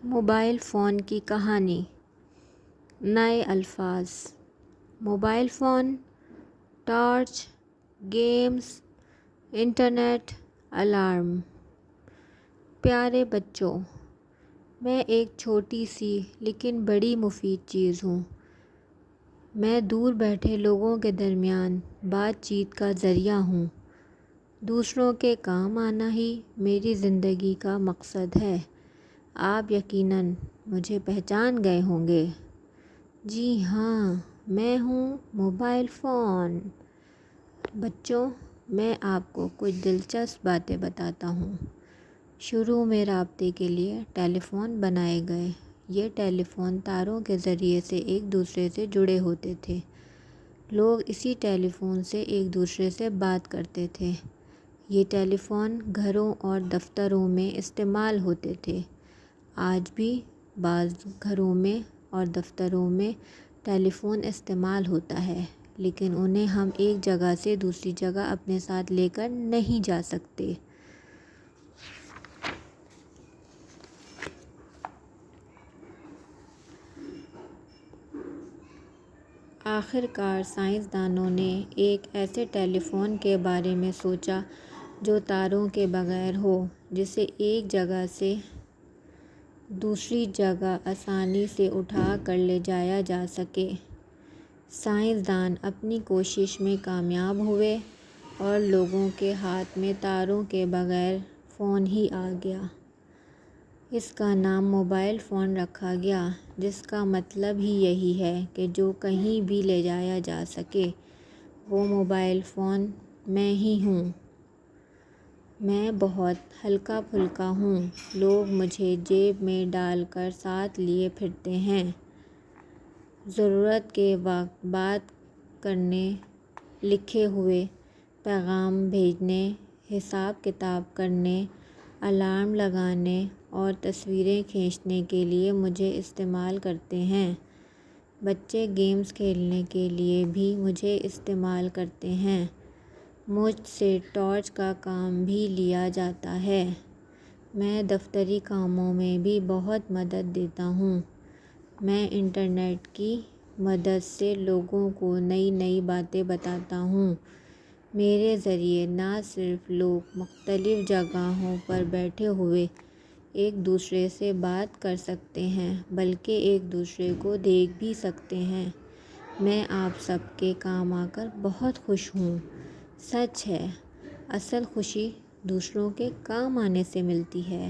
Mobile phone کی کہانی۔ نئے الفاظ: mobile phone, torch, games, internet, alarm. پیارے بچوں، میں ایک چھوٹی سی لیکن بڑی مفید چیز ہوں۔ میں دور بیٹھے لوگوں کے درمیان بات چیت کا ذریعہ ہوں۔ دوسروں کے کام آنا ہی میری زندگی کا مقصد ہے۔ آپ یقیناً مجھے پہچان گئے ہوں گے۔ جی ہاں، میں ہوں موبائل فون۔ بچوں، میں آپ کو کچھ دلچسپ باتیں بتاتا ہوں۔ شروع میں رابطے کے لیے ٹیلی فون بنائے گئے۔ یہ ٹیلی فون تاروں کے ذریعے سے ایک دوسرے سے جڑے ہوتے تھے۔ لوگ اسی ٹیلی فون سے ایک دوسرے سے بات کرتے تھے۔ یہ ٹیلی فون گھروں اور دفتروں میں استعمال ہوتے تھے۔ آج بھی بعض گھروں میں اور دفتروں میں ٹیلی فون استعمال ہوتا ہے، لیکن انہیں ہم ایک جگہ سے دوسری جگہ اپنے ساتھ لے کر نہیں جا سکتے۔ آخر کار سائنسدانوں نے ایک ایسے ٹیلی فون کے بارے میں سوچا جو تاروں کے بغیر ہو، جسے ایک جگہ سے دوسری جگہ آسانی سے اٹھا کر لے جایا جا سکے۔ سائنسدان اپنی کوشش میں کامیاب ہوئے اور لوگوں کے ہاتھ میں تاروں کے بغیر فون ہی آ گیا۔ اس کا نام موبائل فون رکھا گیا، جس کا مطلب ہی یہی ہے کہ جو کہیں بھی لے جایا جا سکے۔ وہ موبائل فون میں ہی ہوں۔ میں بہت ہلکا پھلکا ہوں۔ لوگ مجھے جیب میں ڈال کر ساتھ لیے پھرتے ہیں۔ ضرورت کے وقت بات کرنے، لکھے ہوئے پیغام بھیجنے، حساب کتاب کرنے، الارم لگانے اور تصویریں کھینچنے کے لیے مجھے استعمال کرتے ہیں۔ بچے گیمز کھیلنے کے لیے بھی مجھے استعمال کرتے ہیں۔ مجھ سے ٹارچ کا کام بھی لیا جاتا ہے۔ میں دفتری کاموں میں بھی بہت مدد دیتا ہوں۔ میں انٹرنیٹ کی مدد سے لوگوں کو نئی نئی باتیں بتاتا ہوں۔ میرے ذریعے نہ صرف لوگ مختلف جگہوں پر بیٹھے ہوئے ایک دوسرے سے بات کر سکتے ہیں، بلکہ ایک دوسرے کو دیکھ بھی سکتے ہیں۔ میں آپ سب کے کام آ کر بہت خوش ہوں۔ سچ ہے، اصل خوشی دوسروں کے کام آنے سے ملتی ہے۔